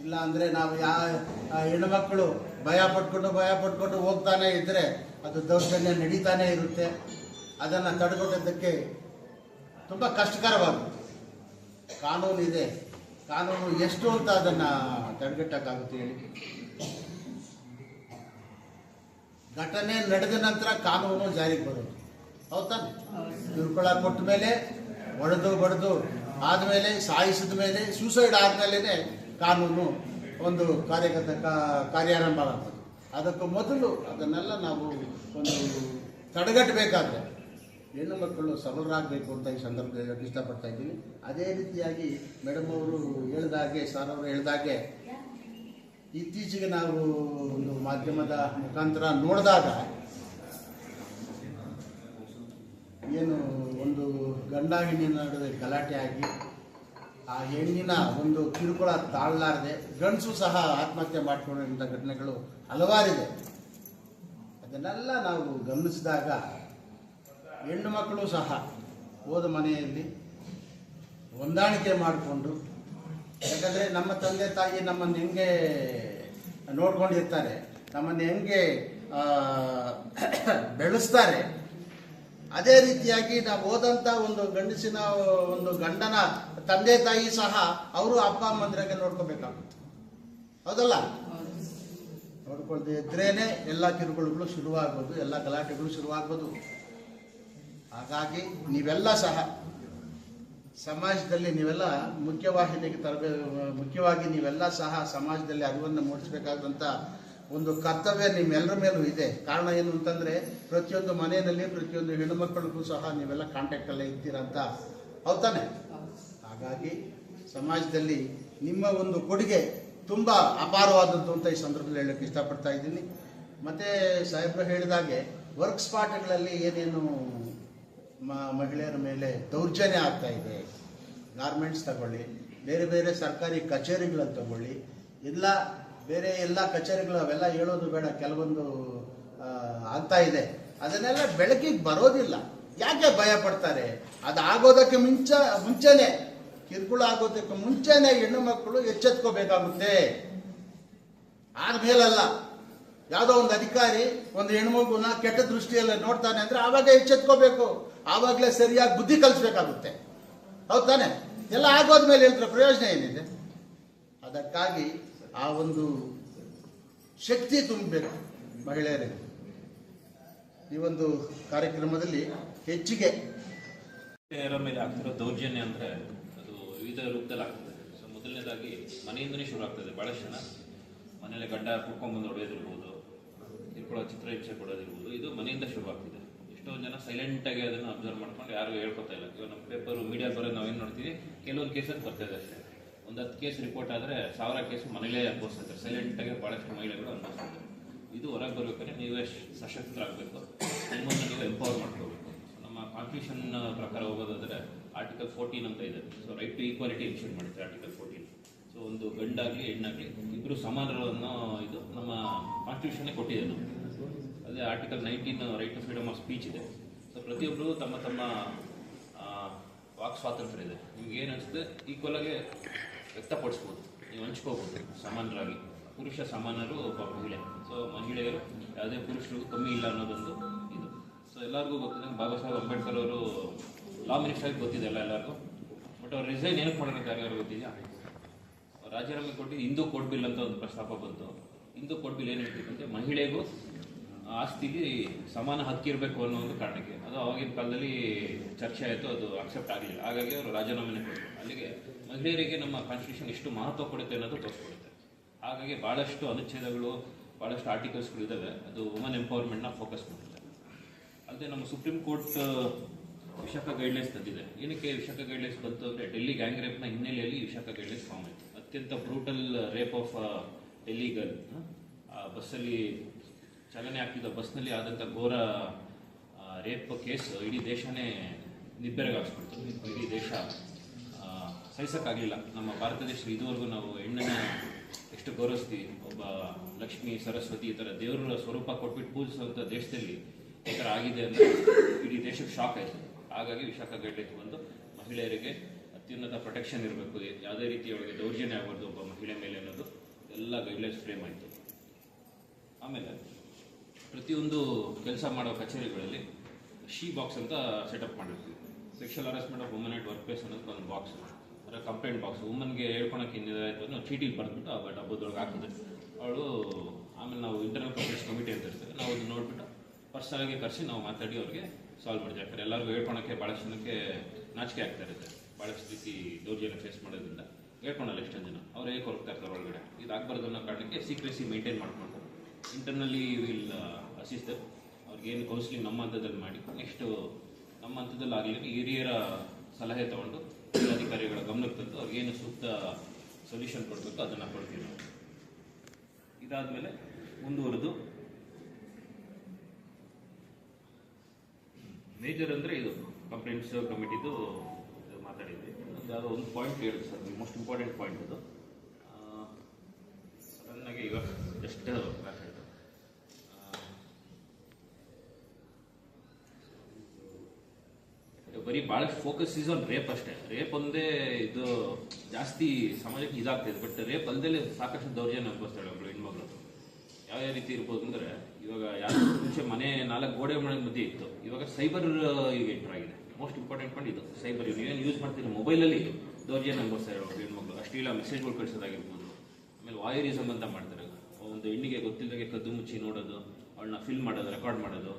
ಇಲ್ಲ ಅಂದರೆ ನಾವು ಹೆಣ್ಣುಮಕ್ಕಳು ಭಯ ಪಟ್ಕೊಂಡು ಹೋಗ್ತಾನೆ ಇದ್ದರೆ ಅದು ದೌರ್ಜನ್ಯ ನಡೀತಾನೆ ಇರುತ್ತೆ. ಅದನ್ನು ತಡೆಗಟ್ಟೋದಕ್ಕೆ ತುಂಬ ಕಷ್ಟಕರವಾಗುತ್ತೆ. ಕಾನೂನು ಇದೆ, ಕಾನೂನು ಎಷ್ಟು ಅಂತ ಅದನ್ನು ತಡೆಗಟ್ಟಕ್ಕಾಗುತ್ತೆ ಹೇಳಿ? ಘಟನೆ ನಡೆದ ನಂತರ ಕಾನೂನು ಜಾರಿಗೆ ಬರೋದು, ಹೌದಾನೆ? ಕಿರುಕುಳ ಕೊಟ್ಟ ಮೇಲೆ, ಹೊಡೆದು ಬಡ್ದು ಆದಮೇಲೆ, ಸಾಯಿಸಿದ ಮೇಲೆ, ಸೂಸೈಡ್ ಆದಮೇಲೆ ಕಾನೂನು ಒಂದು ಕಾರ್ಯಾರಂಭ ಆಗ್ತದೆ. ಅದಕ್ಕೂ ಮೊದಲು ಅದನ್ನೆಲ್ಲ ನಾವು ಒಂದು ತಡೆಗಟ್ಟಬೇಕಾದ್ರೆ ಹೆಣ್ಣು ಮಕ್ಕಳು ಸಬಲರಾಗಬೇಕು ಅಂತ ಈ ಸಂದರ್ಭದಲ್ಲಿ ಇಷ್ಟಪಡ್ತಾ ಇದ್ದೀನಿ. ಅದೇ ರೀತಿಯಾಗಿ ಮೇಡಮ್ ಅವರು ಹೇಳಿದಾಗೆ, ಸರ್ ಅವರು ಹೇಳಿದಾಗೆ ಇತ್ತೀಚೆಗೆ ನಾವು ಒಂದು ಮಾಧ್ಯಮದ ಮುಖಾಂತರ ನೋಡಿದಾಗ ಏನು ಒಂದು ಗಂಡ ಹೆಣ್ಣಿನ ನಡುವೆ ಗಲಾಟೆ ಆಗಿ ಆ ಹೆಣ್ಣಿನ ಒಂದು ಕಿರುಕುಳ ತಾಳಲಾರದೆ ಗಂಡಸು ಸಹ ಆತ್ಮಹತ್ಯೆ ಮಾಡಿಕೊಂಡಂಥ ಘಟನೆಗಳು ಹಲವಾರಿದೆ. ಅದನ್ನೆಲ್ಲ ನಾವು ಗಮನಿಸಿದಾಗ ಹೆಣ್ಣು ಮಕ್ಕಳು ಸಹ ಹೋದ ಮನೆಯಲ್ಲಿ ಹೊಂದಾಣಿಕೆ ಮಾಡಿಕೊಂಡು, ಯಾಕಂದರೆ ನಮ್ಮ ತಂದೆ ತಾಯಿ ನಮ್ಮನ್ನು ಹೆಂಗೆ ನೋಡ್ಕೊಂಡಿರ್ತಾರೆ, ನಮ್ಮನ್ನು ಹೆಂಗೆ ಬೆಳೆಸ್ತಾರೆ, ಅದೇ ರೀತಿಯಾಗಿ ನಾವು ಹೋದಂಥ ಒಂದು ಗಂಡಸಿನ ಒಂದು ಗಂಡನ ತಂದೆ ತಾಯಿ ಸಹ ಅವರು ಅಪ್ಪ ಅಮ್ಮಂದ್ರಾಗೆ ನೋಡ್ಕೋಬೇಕಾಗುತ್ತೆ. ಹೌದಲ್ಲ? ನೋಡ್ಕೊಳ್ದೆ ಇದ್ರೇನೆ ಎಲ್ಲ ಕಿರುಕುಳಗಳು ಶುರುವಾಗ್ಬೋದು, ಎಲ್ಲ ಗಲಾಟೆಗಳು ಶುರುವಾಗ್ಬೋದು. ಹಾಗಾಗಿ ನೀವೆಲ್ಲ ಸಹ ಸಮಾಜದಲ್ಲಿ ನೀವೆಲ್ಲ ಮುಖ್ಯವಾಹಿನಿಗೆ ಮುಖ್ಯವಾಗಿ ನೀವೆಲ್ಲ ಸಹ ಸಮಾಜದಲ್ಲಿ ಅರಿವನ್ನು ಮೂಡಿಸಬೇಕಾದಂಥ ಒಂದು ಕರ್ತವ್ಯ ನಿಮ್ಮೆಲ್ಲರ ಮೇಲೂ ಇದೆ. ಕಾರಣ ಏನು ಅಂತಂದರೆ ಪ್ರತಿಯೊಂದು ಮನೆಯಲ್ಲಿ ಪ್ರತಿಯೊಂದು ಹೆಣ್ಣು ಮಕ್ಕಳಿಗೂ ಸಹ ನೀವೆಲ್ಲ ಕಾಂಟ್ಯಾಕ್ಟಲ್ಲೇ ಇರ್ತೀರಂತ. ಹೌದಾನೆ? ಹಾಗಾಗಿ ಸಮಾಜದಲ್ಲಿ ನಿಮ್ಮ ಒಂದು ಕೊಡುಗೆ ತುಂಬ ಅಪಾರವಾದದ್ದು ಅಂತ ಈ ಸಂದರ್ಭದಲ್ಲಿ ಹೇಳೋಕ್ಕೆ ಇಷ್ಟಪಡ್ತಾ ಇದ್ದೀನಿ. ಮತ್ತು ಸಾಹೇಬರು ಹೇಳಿದಾಗೆ ವರ್ಕ್ ಸ್ಪಾಟ್ಗಳಲ್ಲಿ ಏನೇನು ಮಹಿಳೆಯರ ಮೇಲೆ ದೌರ್ಜನ್ಯ ಆಗ್ತಾ ಇದೆ, ಗಾರ್ಮೆಂಟ್ಸ್ ತಗೊಳ್ಳಿ, ಬೇರೆ ಬೇರೆ ಸರ್ಕಾರಿ ಕಚೇರಿಗಳನ್ನು ತಗೊಳ್ಳಿ, ಬೇರೆ ಎಲ್ಲ ಕಚೇರಿಗಳು ಅವೆಲ್ಲ ಹೇಳೋದು ಬೇಡ, ಕೆಲವೊಂದು ಆಗ್ತಾ ಇದೆ. ಅದನ್ನೆಲ್ಲ ಬೆಳಕಿಗೆ ಬರೋದಿಲ್ಲ. ಯಾಕೆ ಭಯ ಪಡ್ತಾರೆ? ಅದು ಆಗೋದಕ್ಕೆ ಮುಂಚೆನೆ, ಕಿರುಕುಳ ಆಗೋದಕ್ಕೆ ಮುಂಚೆನೆ ಹೆಣ್ಣು ಮಕ್ಕಳು ಎಚ್ಚೆತ್ಕೋಬೇಕಾಗುತ್ತೆ. ಆದ್ಮೇಲಲ್ಲ. ಯಾವುದೋ ಒಂದು ಅಧಿಕಾರಿ ಒಂದು ಹೆಣ್ಮಗುನ ಕೆಟ್ಟ ದೃಷ್ಟಿಯಲ್ಲಿ ನೋಡ್ತಾನೆ ಅಂದ್ರೆ ಆವಾಗ ಎಚ್ಚೆತ್ಕೋಬೇಕು, ಆವಾಗಲೇ ಸರಿಯಾಗಿ ಬುದ್ಧಿ ಕಲಿಸ್ಬೇಕಾಗುತ್ತೆ. ಹೌದು ತಾನೆ? ಎಲ್ಲ ಆಗೋದ್ಮೇಲೆ ಹೇಳ್ತಾರೆ ಪ್ರಯೋಜನ ಏನಿದೆ? ಅದಕ್ಕಾಗಿ ಆ ಒಂದು ಶಕ್ತಿ ತುಂಬಬೇಕು ಮಹಿಳೆಯರಿಗೆ. ಈ ಒಂದು ಕಾರ್ಯಕ್ರಮದಲ್ಲಿ ಹೆಚ್ಚಿಗೆ ಮಹಿಳೆಯರ ಮೇಲೆ ಆಗ್ತಿರೋ ದೌರ್ಜನ್ಯ ಅಂದರೆ ಅದು ವಿವಿಧ ರೂಪದಲ್ಲಿ ಆಗ್ತದೆ. ಸೊ ಮೊದಲನೇದಾಗಿ ಮನೆಯಿಂದನೇ ಶುರು ಆಗ್ತದೆ. ಭಾಳಷ್ಟು ಜನ ಮನೇಲಿ ಗಂಡ ಕುಟ್ಕೊಂಡ್ಬಂದು ಹೊಡೆಯೋದಿರ್ಬೋದು, ಕಿರುಕುಳ ಚಿತ್ರಹಿಂಸೆ ಕೊಡೋದಿರ್ಬೋದು, ಇದು ಮನೆಯಿಂದ ಶುರು ಆಗ್ತಿದೆ. ಎಷ್ಟೊಂದು ಜನ ಸೈಲೆಂಟಾಗಿ ಅದನ್ನು ಅಬ್ಸರ್ವ್ ಮಾಡ್ಕೊಂಡು ಯಾರು ಹೇಳ್ಕೊತಾ ಇಲ್ಲ. ಇವಾಗ ನಮ್ಮ ಪೇಪರು ಮೀಡಿಯಾ ಬರೋದು ನಾವೇನು ನೋಡ್ತೀವಿ, ಕೆಲವೊಂದು ಕೇಸಲ್ಲಿ ಬರ್ತಾಯಿದೆ ಅಷ್ಟೇ. ಒಂದು 10 ಕೇಸ್ ರಿಪೋರ್ಟ್ ಆದರೆ 1000 ಕೇಸು ಮನೇಲೇ ಅನುಭವಿಸ್ತಾರೆ. ಸೈಲೆಂಟಾಗಿ ಭಾಳಷ್ಟು ಮಹಿಳೆಗಳು ಅನುಭವಿಸ್ತಾರೆ. ಇದು ಹೊರಗೆ ಬರಬೇಕಾದ್ರೆ ನೀವೇ ಸಶಕ್ತರಾಗಬೇಕು, ನಿಮ್ಮನ್ನು ನೀವು ಎಂಪವರ್ ಮಾಡ್ಕೋಬೇಕು. ನಮ್ಮ ಕಾನ್ಸ್ಟಿಟ್ಯೂಷನ್ ಪ್ರಕಾರ ಹೋಗೋದಾದರೆ ಆರ್ಟಿಕಲ್ 14 ಅಂತ ಇದೆ. So right to equality ensure ಮಾಡುತ್ತೆ ಆರ್ಟಿಕಲ್ 14. ಸೊ ಒಂದು ಗಂಡಾಗಲಿ ಹೆಣ್ಣಾಗಲಿ ಇಬ್ಬರು ಸಮಾನರು ಅನ್ನೋ ಇದು ನಮ್ಮ ಕಾನ್ಸ್ಟಿಟ್ಯೂಷನ್ನೇ ಕೊಟ್ಟಿದೆ. ನಾವು ಅದೇ article 19 right to freedom of speech ಇದೆ. ಸೊ ಪ್ರತಿಯೊಬ್ಬರು ತಮ್ಮ ತಮ್ಮ ವಾಕ್ ಸ್ವಾತಂತ್ರ್ಯ ಇದೆ. ನಿಮ್ಗೆ ಏನು ಅನಿಸುತ್ತೆ ಈಕ್ವಲ್ ಆಗಿ ವ್ಯಕ್ತಪಡಿಸ್ಬೋದು, ನೀವು ಹಂಚ್ಕೋಬೋದು ಸಮಾನರಾಗಿ. ಪುರುಷ ಸಮಾನರು ಒಬ್ಬ ಮಹಿಳೆ. ಸೊ ಮಹಿಳೆಯರು ಯಾವುದೇ ಪುರುಷರಿಗೂ ಕಮ್ಮಿ ಇಲ್ಲ ಅನ್ನೋದೊಂದು ಇದು. ಸೊ ಎಲ್ಲರಿಗೂ ಗೊತ್ತಿದೆ, ಬಾಬಾ ಸಾಹೇಬ್ ಅಂಬೇಡ್ಕರ್ ಅವರು ಲಾ ಮಿನಿಸ್ಟರ್ ಗೊತ್ತಿದೆ ಎಲ್ಲರಿಗೂ. ಬಟ್ ಅವ್ರು ರಿಸೈನ್ ಏನಕ್ಕೆ ಮಾಡೋದಕ್ಕೆ ಯಾರ್ಯಾರು ಗೊತ್ತಿದೆಯಾ? ರಾಜೀನಾಮೆ ಕೊಟ್ಟು ಹಿಂದೂ ಕೋಡ್ ಬಿಲ್ ಅಂತ ಒಂದು ಪ್ರಸ್ತಾಪ ಬಂತು. ಹಿಂದೂ ಕೋಡ್ ಬಿಲ್ ಏನು ಹೇಳ್ತಿತ್ತಂತೆ, ಮಹಿಳೆಗೂ ಆಸ್ತಿಗೆ ಸಮಾನ ಹಕ್ಕಿರಬೇಕು ಅನ್ನೋ ಒಂದು ಕಾರಣಕ್ಕೆ. ಅದು ಆವಾಗಿನ ಕಾಲದಲ್ಲಿ ಚರ್ಚೆ ಆಯಿತು, ಅದು ಅಕ್ಸೆಪ್ಟ್ ಆಗಲಿಲ್ಲ. ಹಾಗಾಗಿ ಅವರು ರಾಜೀನಾಮೆನೇ ಕೊಟ್ಟರು. ಅಲ್ಲಿಗೆ ಮಹಿಳೆಯರಿಗೆ ನಮ್ಮ ಕಾನ್ಸ್ಟಿಟ್ಯೂಷನ್ ಎಷ್ಟು ಮಹತ್ವ ಕೊಡುತ್ತೆ ಅನ್ನೋದು ತೋರಿಸ್ಕೊಡುತ್ತೆ. ಹಾಗಾಗಿ ಭಾಳಷ್ಟು ಅನುಚ್ಛೇದಗಳು, ಭಾಳಷ್ಟು ಆರ್ಟಿಕಲ್ಸ್ಗಳು ಇದ್ದಾವೆ. ಅದು ವುಮನ್ ಎಂಪವರ್ಮೆಂಟ್ನ ಫೋಕಸ್ ಮಾಡುತ್ತೆ. ಅಲ್ಲದೆ ನಮ್ಮ ಸುಪ್ರೀಂ ಕೋರ್ಟ್ ವಿಶಾಖ ಗೈಡ್ಲೈನ್ಸ್ ತಂದಿದೆ. ಏನಕ್ಕೆ ವಿಶಾಖ ಗೈಡ್ಲೈನ್ಸ್ ಬಂತು ಅಂದರೆ, ಡೆಲ್ಲಿ ಗ್ಯಾಂಗ್ ರೇಪ್ನ ಹಿನ್ನೆಲೆಯಲ್ಲಿ ವಿಶಾಖ ಗೈಡ್ಲೈನ್ಸ್ ಫಾರ್ಮ್ ಆಯಿತು. ಅತ್ಯಂತ brutal rape of Delhi girl. ಬಸ್ಸಲ್ಲಿ ಚಲನೆ ಆಗ್ತಿದ್ದ ಬಸ್ನಲ್ಲಿ ಆದಂಥ ಘೋರ ರೇಪ್ ಕೇಸ್ ಇಡೀ ದೇಶನೇ ನಿಬ್ಬೆರಗಾಗಿಸ್ಬಿಡ್ತು. ಇಡೀ ದೇಶ ಸಹಿಸೋಕ್ಕಾಗಲಿಲ್ಲ. ನಮ್ಮ ಭಾರತ ದೇಶ ಇದುವರೆಗೂ ನಾವು ಹೆಣ್ಣನ್ನು ಎಷ್ಟು ಗೌರವಿಸ್ತೀವಿ, ಒಬ್ಬ ಲಕ್ಷ್ಮಿ, ಸರಸ್ವತಿ ಈ ಥರ ದೇವರ ಸ್ವರೂಪ ಕೊಟ್ಬಿಟ್ಟು ಪೂಜಿಸುವಂಥ ದೇಶದಲ್ಲಿ ಈ ಥರ ಆಗಿದೆ ಅಂದರೆ ಇಡೀ ದೇಶಕ್ಕೆ ಶಾಕ್ ಆಯಿತು. ಹಾಗಾಗಿ ವಿಶಾಖ ಗೈಡ್ಲೈನ್ಸ್ ಬಂದು ಮಹಿಳೆಯರಿಗೆ ಅತ್ಯುನ್ನತ ಪ್ರೊಟೆಕ್ಷನ್ ಇರಬೇಕು, ಯಾವುದೇ ರೀತಿಯೊಳಗೆ ದೌರ್ಜನ್ಯ ಆಗಬಾರ್ದು ಒಬ್ಬ ಮಹಿಳೆ ಮೇಲೆ ಅನ್ನೋದು ಎಲ್ಲ ಗೈಡ್ಲೈನ್ಸ್ ಫ್ರೇಮ್ ಆಯಿತು. ಆಮೇಲೆ ಪ್ರತಿಯೊಂದು ಕೆಲಸ ಮಾಡೋ ಕಚೇರಿಗಳಲ್ಲಿ ಶಿ ಬಾಕ್ಸ್ ಅಂತ ಸೆಟಪ್ ಮಾಡಿರ್ತೀವಿ. Sexual harassment of woman at work place ಅನ್ನೋದು ಒಂದು ಬಾಕ್ಸ್, ಅಂದರೆ ಕಂಪ್ಲೇಂಟ್ ಬಾಕ್ಸ್. ವುಮನ್ಗೆ ಹೇಳ್ಕೊಳಕ್ಕೆ ಏನಿದಾಯಿತು ನಾವು ಚೀಟಿಗೆ ಬರೆದ್ಬಿಟ್ಟು ಆ ಡಬ್ಬದೊಳಗೆ ಹಾಕಿದೆ ಅವಳು. ಆಮೇಲೆ ನಾವು ಇಂಟರ್ನಲ್ ಕಂಪ್ಲೇಂಟ್ಸ್ ಕಮಿಟಿ ಅಂತ ಇರ್ತೇವೆ, ನಾವು ಅದನ್ನು ನೋಡಿಬಿಟ್ಟು ಪರ್ಸನಲಾಗಿ ಕರೆಸಿ ನಾವು ಮಾತಾಡಿ ಅವ್ರಿಗೆ ಸಾಲ್ವ್ ಮಾಡಿದ್ವಿ. ಯಾಕಂದರೆ ಎಲ್ಲರಿಗೂ ಹೇಳ್ಕೊಳಕ್ಕೆ ಭಾಳಷ್ಟು ಜನಕ್ಕೆ ನಾಚಿಕೆ ಆಗ್ತಾ ಇರುತ್ತೆ. ಭಾಳಷ್ಟು ರೀತಿ ದೌರ್ಜನ್ಯ ಫೇಸ್ ಮಾಡೋದ್ರಿಂದ ಹೇಳ್ಕೊಳಲ್ಲ ಎಷ್ಟೊಂದು ಜನ. ಅವ್ರು ಹೇಗೆ ಹೊರಗ್ತಾ ಇರ್ತಾರೆ ಒಳಗಡೆ, ಇದು ಆಗಬಾರ್ದು ಅನ್ನೋ ಕಾರಣಕ್ಕೆ ಸೀಕ್ರೆಸಿ ಮೇಂಟೈನ್ ಮಾಡ್ಕೊಂಡು ಇಂಟರ್ನಲ್ಲಿ ವಿಲ್ ಅಸಿಸ್ಟ್ ಅವ್ರಿಗೇನು ಕೌನ್ಸಿಲಿಂಗ್ ನಮ್ಮ ಹಂತದಲ್ಲಿ ಮಾಡಿ, ನೆಕ್ಸ್ಟು ನಮ್ಮ ಹಂತದಲ್ಲಿ ಆಗಲಿ ಹಿರಿಯರ ಸಲಹೆ ತೊಗೊಂಡು ಅಧಿಕಾರಿಗಳ ಗಮನಕ್ಕೆ ತಂದು ಅವ್ರಿಗೇನು ಸೂಕ್ತ ಸೊಲ್ಯೂಷನ್ ಕೊಡಬೇಕು ಅದನ್ನು ಕೊಡ್ತೀವಿ ನಾವು. ಇದಾದ್ಮೇಲೆ ಮುಂದುವರೆದು ಮೇಜರ್ ಅಂದರೆ ಇದು ಕಂಪ್ಲೇಂಟ್ಸ್ ಕಮಿಟಿದು ಮಾತಾಡಿದ್ವಿ. ಯಾವುದೋ ಒಂದು ಪಾಯಿಂಟ್ ಹೇಳಿದೆ ಸರ್, ಮೋಸ್ಟ್ ಇಂಪಾರ್ಟೆಂಟ್ ಪಾಯಿಂಟ್ ಅದು. ಸಡನ್ನಾಗಿ ಇವಾಗ ಜಸ್ಟ್ ಬರೀ ಭಾಳಷ್ಟು ಫೋಕಸ್ ಈಸ್ ಆನ್ ರೇಪ್ ಅಷ್ಟೇ. ರೇಪ್ ಒಂದೇ ಇದು ಜಾಸ್ತಿ ಸಮಾಜಕ್ಕೆ ಇದಾಗ್ತಿದೆ. ಬಟ್ ರೇಪ್ ಅಲ್ಲದೆ ಸಾಕಷ್ಟು ದೌರ್ಜನ್ಯ ಅನುಭವಿಸ್ತಾಳೆ ಒಬ್ಬಳು ಹೆಣ್ಮಗಳು. ಯಾವ ರೀತಿ ಇರ್ಬೋದು ಅಂದರೆ, ಇವಾಗ ಯಾರು ಮುಂಚೆ ಮನೆ 4 ಗೋಡೆ ಮಧ್ಯೆ ಇತ್ತು, ಇವಾಗ ಸೈಬರ್ ಈಗ ಎಂಟರ್ ಆಗಿದೆ. ಮೋಸ್ಟ್ ಇಂಪಾರ್ಟೆಂಟ್ ಪಾಯಿಂಟ್ ಇದು ಸೈಬರ್. ನೀವೇನು ಯೂಸ್ ಮಾಡ್ತೀರಿ ಮೊಬೈಲಲ್ಲಿ ದೌರ್ಜನ್ಯ ಅನುಭವಿಸ್ತಾರೆ ಒಬ್ಬಳು ಹೆಣ್ಮಗಳು. ಅಶ್ಲೀಲ ಮೆಸೇಜ್ಗಳು ಕಳಿಸೋದಾಗಿರ್ಬೋದು. ಆಮೇಲೆ ವಾಯರಿಸಮ್ ಅಂತ ಮಾಡ್ತಾರೆ. ಒಂದು ಹೆಣ್ಣಿಗೆ ಗೊತ್ತಿಲ್ಲದಾಗೆ ಕದ್ದು ಮುಚ್ಚಿ ನೋಡೋದು, ಅವಳನ್ನ ಫಿಲ್ಮ್ ಮಾಡೋದು, ರೆಕಾರ್ಡ್ ಮಾಡೋದು.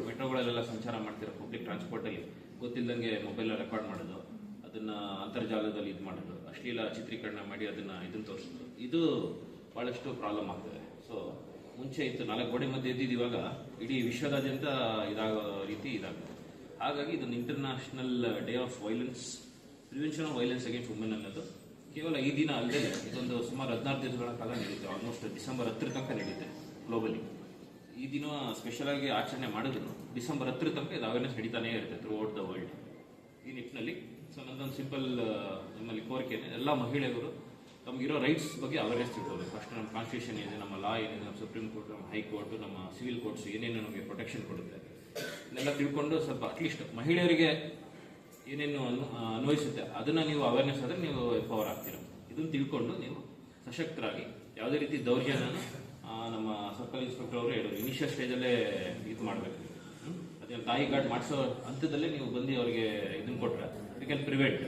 ಮೆಟ್ರೋಗಳಲ್ಲೆಲ್ಲ ಸಂಚಾರ ಮಾಡ್ತಿರೋ ಪಬ್ಲಿಕ್ ಟ್ರಾನ್ಸ್ಪೋರ್ಟಲ್ಲಿ ಗೊತ್ತಿಲ್ಲದಂಗೆ ಮೊಬೈಲಲ್ಲಿ ರೆಕಾರ್ಡ್ ಮಾಡೋದು, ಅದನ್ನು ಅಂತರ್ಜಾಲದಲ್ಲಿ ಇದು ಮಾಡೋದು, ಅಶ್ಲೀಲ ಚಿತ್ರೀಕರಣ ಮಾಡಿ ಇದನ್ನು ತೋರಿಸೋದು. ಇದು ಭಾಳಷ್ಟು ಪ್ರಾಬ್ಲಮ್ ಆಗ್ತದೆ. ಸೊ ಮುಂಚೆ ಇತ್ತು 4 ಗೋಡೆ ಮಧ್ಯೆ ಇದ್ದಿದ್ದು, ಇವಾಗ ಇಡೀ ವಿಶ್ವದಾದ್ಯಂತ ಇದಾಗೋ ರೀತಿ ಇದಾಗುತ್ತೆ. ಹಾಗಾಗಿ ಇದೊಂದು international day of violence, prevention of violence against women ಅನ್ನೋದು ಕೇವಲ ಈ ದಿನ ಅಲ್ಲದೆ ಇದೊಂದು ಸುಮಾರು 16 ದಿವಸಗಳ ಕಾಲ ನಡೀತೆ. ಆಲ್ಮೋಸ್ಟ್ ಡಿಸೆಂಬರ್ 10 ತನಕ ನಡೀತೆ ಗ್ಲೋಬಲಿ. ಈ ದಿನ ಸ್ಪೆಷಲ್ ಆಗಿ ಆಚರಣೆ ಮಾಡಿದ್ರು ಡಿಸೆಂಬರ್ 10 ತನಕ ಇದು ಅವೇರ್ನೆಸ್ ನಡೀತಾನೇ ಇರುತ್ತೆ ಥ್ರೂ ಔಟ್ ದ ವರ್ಲ್ಡ್. ಈ ನಿಟ್ಟಿನಲ್ಲಿ ಸೊ ನನ್ನದೊಂದು ಸಿಂಪಲ್ ನಮ್ಮಲ್ಲಿ ಕೋರಿಕೆನೆ, ಎಲ್ಲ ಮಹಿಳೆಯರು ತಮಗಿರೋ ರೈಟ್ಸ್ ಬಗ್ಗೆ ಅವೇರ್ನೆಸ್ ತಿಳ್ಕೋಬೇಕು. ಫಸ್ಟ್ ನಮ್ಮ ಕಾನ್ಸ್ಟಿಟ್ಯೂಷನ್ ಏನಿದೆ, ನಮ್ಮ ಲಾ ಏನಿದೆ, ನಮ್ಮ ಸುಪ್ರೀಂ ಕೋರ್ಟ್, ನಮ್ಮ ಹೈಕೋರ್ಟ್, ನಮ್ಮ ಸಿವಿಲ್ ಕೋರ್ಟ್ಸ್ ಏನೇನು ನಮಗೆ ಪ್ರೊಟೆಕ್ಷನ್ ಕೊಡುತ್ತೆ ಇದನ್ನೆಲ್ಲ ತಿಳ್ಕೊಂಡು ಸ್ವಲ್ಪ ಅಟ್ಲೀಸ್ಟ್ ಮಹಿಳೆಯರಿಗೆ ಏನೇನು ಅನ್ವಯಿಸುತ್ತೆ ಅದನ್ನು ನೀವು ಅವೇರ್ನೆಸ್ ಆದರೆ ನೀವು ಎಂಪವರ್ ಆಗ್ತೀರ. ಇದನ್ನು ತಿಳ್ಕೊಂಡು ನೀವು ಸಶಕ್ತರಾಗಿ ಯಾವುದೇ ರೀತಿ ದೌರ್ಜನ್ಯನ ನಮ್ಮ ಸರ್ಕಲ್ ಇನ್ಸ್ಪೆಕ್ಟರ್ ಅವರು ಹೇಳಿದ್ರು ಇನಿಷಿಯಲ್ ಸ್ಟೇಜಲ್ಲೇ ಇದು ಮಾಡಬೇಕು. ಅದೇನು ತಾಯಿ ಕಾರ್ಡ್ ಮಾಡಿಸೋ ಹಂತದಲ್ಲೇ ನೀವು ಬಂದು ಅವರಿಗೆ ಇದನ್ನು ಕೊಟ್ಟರೆ ಯು ಕ್ಯಾನ್ ಪ್ರಿವೆಂಟ್.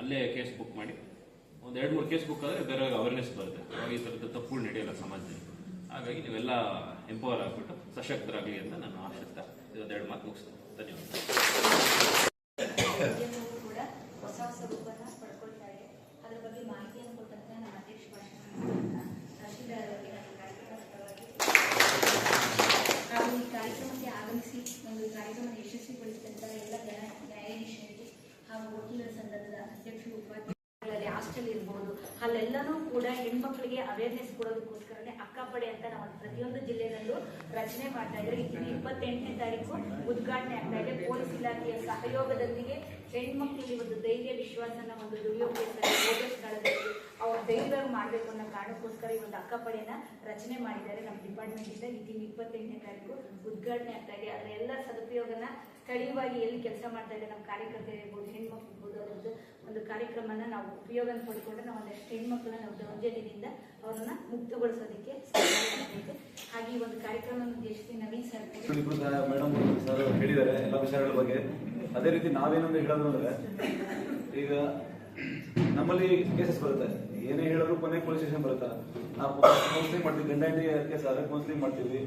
ಅಲ್ಲೇ ಕೇಸ್ ಬುಕ್ ಮಾಡಿ ಒಂದು 2-3 ಕೇಸ್ ಬುಕ್ ಆದರೆ ಬೇರೆ ಅವೇರ್ನೆಸ್ ಬರುತ್ತೆ. ಅವಾಗ ಈ ಥರದ ತಪ್ಪುಗಳು ನಡೆಯಲ್ಲ ಸಮಾಜದಲ್ಲಿ. ಹಾಗಾಗಿ ನೀವೆಲ್ಲ ಎಂಪವರ್ ಆಗಿಬಿಟ್ಟು ಸಶಕ್ತರಾಗಲಿ ಅಂತ ನಾನು ಆಶಿಸ್ತಾ ಇದೊಂದೆರಡು ಮಾತು ಮುಗಿಸ್ತೇನೆ. ಧನ್ಯವಾದ. ಕೂಡ ಹೊಸ ರೂಪನ ಪಡ್ಕೊಳ್ತಾ ಇದೆ. ಅದರ ಬಗ್ಗೆ ಮಾಹಿತಿಯನ್ನು ಕೊಟ್ಟಂತ ನಮ್ಮ ಅಧ್ಯಕ್ಷ ಭಾಷಣ ತಹಶೀಲ್ದಾರ್ ಅವರಿಗೆ ಹಾಗೂ ಈ ಕಾರ್ಯಕ್ರಮಕ್ಕೆ ಆಗಮಿಸಿ ಒಂದು ಕಾರ್ಯಕ್ರಮ ಯಶಸ್ವಿಗೊಳಿಸಿದಂತ ಎಲ್ಲ ನ್ಯಾಯಾಧೀಶರಿಗೆ ಹಾಗೂ ವಕೀಲರ ಸಂಘದ ಅಧ್ಯಕ್ಷರು, ಉಪಾಧ್ಯಕ್ಷರಲ್ಲಿ ಹಾಸ್ಟೆಲ್ ಇರ್ಬೋದು, ಅಲ್ಲೆಲ್ಲನೂ ಕೂಡ ಹೆಣ್ಮಕ್ಳಿಗೆ ಅವೇರ್ನೆಸ್ ಕೊಡೋದಕ್ಕೋಸ್ಕರನೇ ಅಕ್ಕಪಡೆ ಅಂತ ನಾವು ಪ್ರತಿಯೊಂದು ಜಿಲ್ಲೆಯಲ್ಲೂ ರಚನೆ ಮಾಡ್ತಾ ಇದ್ದಾರೆ. ಇದನ್ನು 28ನೇ ತಾರೀಕು ಉದ್ಘಾಟನೆ ಆಗ್ತಾ ಇದೆ. ಪೊಲೀಸ್ ಇಲಾಖೆಯ ಸಹಯೋಗದೊಂದಿಗೆ ಹೆಣ್ಮಕ್ಳಿಗೆ ಒಂದು ಧೈರ್ಯ ವಿಶ್ವಾಸನ ಒಂದು ದುಡಿಯೋಕೆ ಓದೋ ಸ್ಥಳದಲ್ಲಿ ಅವ್ರ ಧೈರ್ಯ ಮಾಡಬೇಕು ಅನ್ನೋ ಕಾರಣಕ್ಕೋಸ್ಕರ ಈ ಒಂದು ಅಕ್ಕಪಡೆಯನ್ನ ರಚನೆ ಮಾಡಿದ್ದಾರೆ ನಮ್ಮ ಡಿಪಾರ್ಟ್ಮೆಂಟ್ ಇಂದ. ಇದನ್ನು 28ನೇ ತಾರೀಕು ಉದ್ಘಾಟನೆ ಆಗ್ತಾ ಇದೆ. ಅದರ ಎಲ್ಲ ಸದುಪಯೋಗನ ಸ್ಥಳೀಯವಾಗಿ ಎಲ್ಲಿ ಕೆಲಸ ಮಾಡ್ತಾ ಇದೆ ನಮ್ಮ ಕಾರ್ಯಕರ್ತರು ಇರ್ಬೋದು, ಹೆಣ್ಮಕ್ಳು ಇರ್ಬೋದು, ಅದರದ್ದು ಒಂದು ಕಾರ್ಯಕ್ರಮನ ನಾವು ಉಪಯೋಗ ಪಡ್ಕೊಂಡ್ರೆ ನಾವು ಒಂದಷ್ಟು ಹೆಣ್ಮಕ್ಳನ್ನ ನಾವು ದೌರ್ಜನ್ಯದಿಂದ ಅವರನ್ನ ಮುಕ್ತಗೊಳಿಸೋದಕ್ಕೆ ಸಾಧ್ಯತೆ. ಹಾಗೆ ಈ ಒಂದು ಕಾರ್ಯಕ್ರಮ ಉದ್ದೇಶಿಸಿ ನವೀನ್ ಸರ್ ಮೇಡಮ್ ಸರ್ ಹೇಳಿದ್ದಾರೆ ಎಲ್ಲ ವಿಷಯಗಳ ಬಗ್ಗೆ. ಅದೇ ರೀತಿ ನಾವೇನಂದ್ರೆ ಹೇಳೋದು ಅಂದ್ರೆ, ಈಗ ನಮ್ಮಲ್ಲಿ ಕೇಸಸ್ ಬರುತ್ತೆ, ಏನೇ ಹೇಳಿದ್ರು ಕೊನೆ ಪೊಲೀಸ್ ಸ್ಟೇಷನ್ ಬರುತ್ತೆ. ನಾವು ಕೌನ್ಸಿಲಿಂಗ್ ಮಾಡ್ತೀವಿ, ಗಂಡ ಹೆಂಡತಿ ಕೇಸ್ ಆದ್ರೆ ಕೌನ್ಸಿಲಿಂಗ್ ಮಾಡ್ತೀವಿ.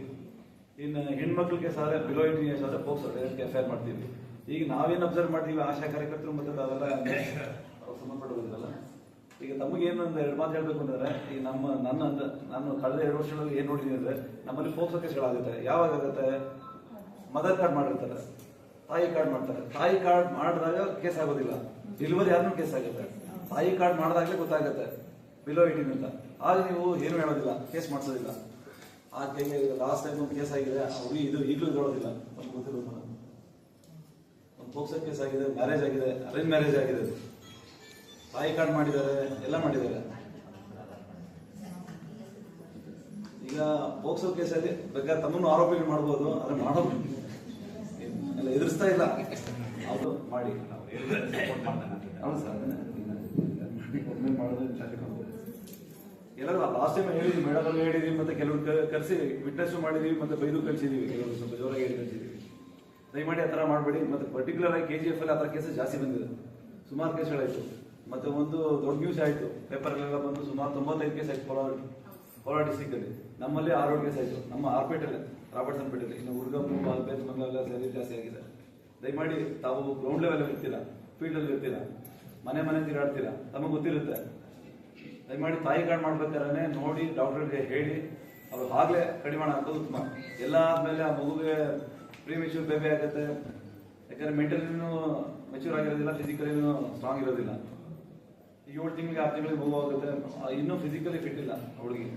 ಇನ್ನು ಹೆಣ್ಮಕ್ಳ ಕೇಸ್ ಆದ್ರೆ ಬಿಲೋ 18 ಇಯರ್ಸ್ ಆದ್ರೆ ಪೋಕ್ಸೋ ಎಫ್ಐಆರ್ ಮಾಡ್ತೀವಿ. ಈಗ ನಾವೇನು ಅಬ್ಸರ್ವ್ ಮಾಡ್ತೀವಿ, ಆಶಾ ಕಾರ್ಯಕರ್ತರು ಮತ್ತೆ ಅವೆಲ್ಲ ಸಂಬಂಧಪಟ್ಟಿರೋದಿಲ್ಲ. ಈಗ ತಮಗೇನು ಒಂದು 2 ಮಾತು ಹೇಳ್ಬೇಕು ಅಂತಂದ್ರೆ, ಈಗ ನಾನು ಕಳೆದ 2 ವರ್ಷಗಳಲ್ಲಿ ಏನ್ ನೋಡಿದೀನಿ ಅಂದ್ರೆ, ನಮ್ಮಲ್ಲಿ ಪೋಕ್ಸೋ ಕೇಸ್ಗಳಾಗುತ್ತೆ. ಯಾವಾಗ ಆಗುತ್ತೆ? ಮದರ್ ಕಾರ್ಡ್ ಮಾಡಿರ್ತಾರೆ, ತಾಯಿ ಕಾರ್ಡ್ ಮಾಡ್ತಾರೆ. ತಾಯಿ ಕಾರ್ಡ್ ಮಾಡಿದಾಗ ಕೇಸ್ ಆಗೋದಿಲ್ಲ, ಡೆಲಿವರಿ ಆದ್ರೂ ಕೇಸ್ ಆಗುತ್ತೆ. ತಾಯಿ ಕಾರ್ಡ್ ಮಾಡಿದಾಗಲೇ ಗೊತ್ತಾಗುತ್ತೆ ಬಿಲೋ 18 ಅಂತ. ಆಗ ನೀವು ಏನು ಹೇಳೋದಿಲ್ಲ, ಕೇಸ್ ಮಾಡಿಸೋದಿಲ್ಲ. ಆ ಕೈಗೆ ಲಾಸ್ಟ್ ಟೈಮ್ ಒಂದು ಕೇಸ್ ಆಗಿದೆ, ಅವ್ರಿಗೆ ಇದು ಈಗಲೂ ಇರೋದಿಲ್ಲ. ಒಂದು ಗೊತ್ತಿರೋದು ಒಂದು ಪೋಕ್ಸೋ ಕೇಸ್ ಆಗಿದೆ, ಮ್ಯಾರೇಜ್ ಆಗಿದೆ, ಅರೇಂಜ್ ಮ್ಯಾರೇಜ್ ಆಗಿದೆ, ತಾಯಿ ಕಾರ್ಡ್ ಮಾಡಿದ್ದಾರೆ, ಎಲ್ಲ ಮಾಡಿದ್ದಾರೆ. ಈಗ ಪೋಕ್ಸೋ ಕೇಸಲ್ಲಿ ಬೇಕಾದ್ರೆ ತಮ್ಮನ್ನು ಆರೋಪಿಗಳು ಮಾಡ್ಬೋದು, ಆದ್ರೆ ಮಾಡೋದು ಎಲ್ಲ ಎದುರಿಸ್ತಾ ಇಲ್ಲ. ಅದು ಮಾಡಿ ಹೌದು ಸರ್, ಎಲ್ಲರೂ ಲಾಸ್ಟ್ ಟೈಮ್ ಹೇಳಿದ್ವಿ, ಮೇಡಮ್ ಹೇಳಿದೀವಿ, ಮತ್ತೆ ಕೆಲವರು ಕರೆಸಿ ವಿಟ್ನೆಸ್ ಮಾಡಿದೀವಿ, ಮತ್ತೆ ಬೈದು ಕಳಿಸಿದೀವಿ, ಕೆಲವರು ಸ್ವಲ್ಪ ಜೋರಾಗಿ ಹೇಳಿ ಕಳಿಸಿದೀವಿ. ದಯಮಾಡಿ ಆ ಥರ ಮಾಡಬೇಡಿ. ಮತ್ತೆ ಪರ್ಟಿಕ್ಯುಲರ್ ಆಗಿ KGF ಅಲ್ಲಿ ಆ ಥರ ಕೇಸಸ್ ಜಾಸ್ತಿ ಬಂದಿದೆ, ಸುಮಾರು ಕೇಸ್ಗಳಾಯ್ತು. ಮತ್ತೆ ಒಂದು ದೊಡ್ಡ ನ್ಯೂಸ್ ಆಯ್ತು, ಪೇಪರ್ಲೆಲ್ಲ ಬಂದು ಸುಮಾರು 95 ಕೇಸ್ ಆಯ್ತು ಕೋಲಾರ ಡಿಸ್ಟಿಕ್ ಅಲ್ಲಿ. ನಮ್ಮಲ್ಲಿ 6 ಕೇಸ್ ಆಯ್ತು, ನಮ್ಮ ಆರ್ಪೇಟಲ್ಲಿ, ರಾಬರ್ಟ್ಸನ್ ಪೇಟೆಯಲ್ಲಿ. ಇನ್ನು ಹುಡುಗಮ್ಮ ಬಾಲ್ಪೇಟ್ ಮಂಗಲ ಸೇರಿ ಜಾಸ್ತಿ ಆಗಿದೆ. ದಯಮಾಡಿ ತಾವು ಗ್ರೌಂಡ್ ಲೆವೆಲ್ ಇರ್ತೀರಾ, ಫೀಲ್ಡ್ ಅಲ್ಲಿ ಇರ್ತೀರಾ, ಮನೆ ತಿರುಗಾಡ್ತೀರಾ, ತಮಗೆ ಗೊತ್ತಿರುತ್ತೆ. ದಯಮಾಡಿ ತಾಯಿ ಕಾರ್ಡ್ ಮಾಡ್ಬೇಕಾದ್ರೆ ನೋಡಿ ಡಾಕ್ಟರ್ಗೆ ಹೇಳಿ ಅವ್ರು ಆಗ್ಲೇ ಕಡಿಮೆ ಹಾಕೋದು ಉತ್ತಮ. ಎಲ್ಲ ಆದ್ಮೇಲೆ ಆ ಮಗುಗೆ ಪ್ರೀಮೆಚ್ಯೂರ್ ಬೇಬಿ ಆಗುತ್ತೆ. ಯಾಕಂದ್ರೆ ಮೆಂಟಲಿನೂ ಮೆಚ್ಯೂರ್ ಆಗಿರೋದಿಲ್ಲ, ಫಿಸಿಕಲಿನೂ ಸ್ಟ್ರಾಂಗ್ ಇರೋದಿಲ್ಲ. 7 ತಿಂಗಳಿಗೆ 6 ತಿಂಗಳಿಗೆ ಮಗು ಆಗುತ್ತೆ, ಇನ್ನೂ ಫಿಸಿಕಲಿ ಫಿಟ್ ಇಲ್ಲ ಹುಡುಗಿ.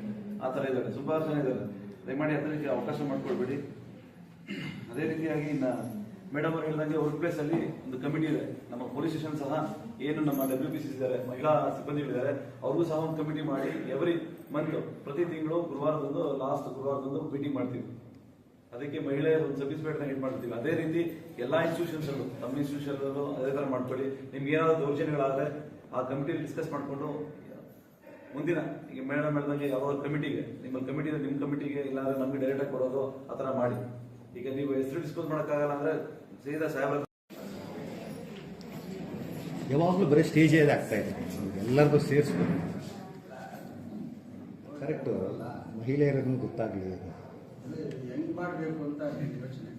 ಆ ಥರ ಇದ್ದಾರೆ, ಸುಮಾರು ಜನ ಇದ್ದಾರೆ. ದಯಮಾಡಿ ಅದೇ ರೀತಿ ಅವಕಾಶ ಮಾಡಿಕೊಡ್ಬೇಡಿ. ಅದೇ ರೀತಿಯಾಗಿ ಇನ್ನು ಮೇಡಮ್ ಅವ್ರು ಹೇಳಿದಂಗೆ ವರ್ಕ್ ಪ್ಲೇಸ್ ಅಲ್ಲಿ ಒಂದು ಕಮಿಟಿ ಇದೆ. ನಮ್ಮ ಪೊಲೀಸ್ ಸ್ಟೇಷನ್ ಸಹ ಏನು ನಮ್ಮ WPC ಇದ್ದಾರೆ, ಮಹಿಳಾ ಸಿಬ್ಬಂದಿಗಳಿದ್ದಾರೆ, ಅವ್ರಿಗೂ ಸಹ ಒಂದು ಕಮಿಟಿ ಮಾಡಿ ಎವ್ರಿ ಮಂತ್ ಪ್ರತಿ ತಿಂಗಳು ಗುರುವಾರದಂದು ಲಾಸ್ಟ್ ಗುರುವಾರದಂದು ಮೀಟಿಂಗ್ ಮಾಡ್ತೀವಿ. ಅದಕ್ಕೆ ಮಹಿಳೆಯ ಒಂದು ಸಬ್ ಇನ್ಸ್ಪೆಕ್ಟರ್ನ ಹೆಡ್ ಮಾಡ್ತೀವಿ. ಅದೇ ರೀತಿ ಎಲ್ಲಾ ಇನ್ಸ್ಟಿಟ್ಯೂಷನ್ಸ್ ಅಲ್ಲೂ ತಮ್ಮ ಇನ್ಸ್ಟಿಟ್ಯೂಷನ್ ಅದೇ ತರ ಮಾಡ್ಕೊಳ್ಳಿ. ನಿಮ್ಗೆ ಏನಾದ್ರು ದೌರ್ಜನ್ಯಗಳಾದ್ರೆ ಆ ಕಮಿಟಿಯಲ್ಲಿ ಡಿಸ್ಕಸ್ ಮಾಡ್ಕೊಂಡು ಮುಂದಿನ ಈಗ ಮೇಡಮ್ ಹೇಳಿದಂಗೆ ಯಾವ್ದಾದ್ರು ಕಮಿಟಿಗೆ ನಿಮ್ಮ ಕಮಿಟಿಗೆ ಇಲ್ಲಾಂದ್ರೆ ನಮ್ಗೆ ಡೈರೆಕ್ಟ್ ಆಗಿ ಕೊಡೋದು ಆ ತರ ಮಾಡಿ. ಈಗ ನೀವು ಹೆಸರು ಡಿಸ್ಕಸ್ ಮಾಡೋಕ್ಕಾಗಲ್ಲ ಅಂದ್ರೆ ಸೀದಾ ಸಾಹೇಬ್ರ ಯಾವಾಗಲೂ ಬರೀ ಸ್ಟೇಜೇ ಆಗ್ತಾ ಇದೆ. ಎಲ್ಲರಿಗೂ ಸೇರಿಸ್ಬೇಕು. ಕರೆಕ್ಟು, ಮಹಿಳೆಯರನ್ನು ಗೊತ್ತಾಗಲಿ. ಹೆಂಗ್ ಮಾಡಬೇಕು ಅಂತ ಯೋಚನೆ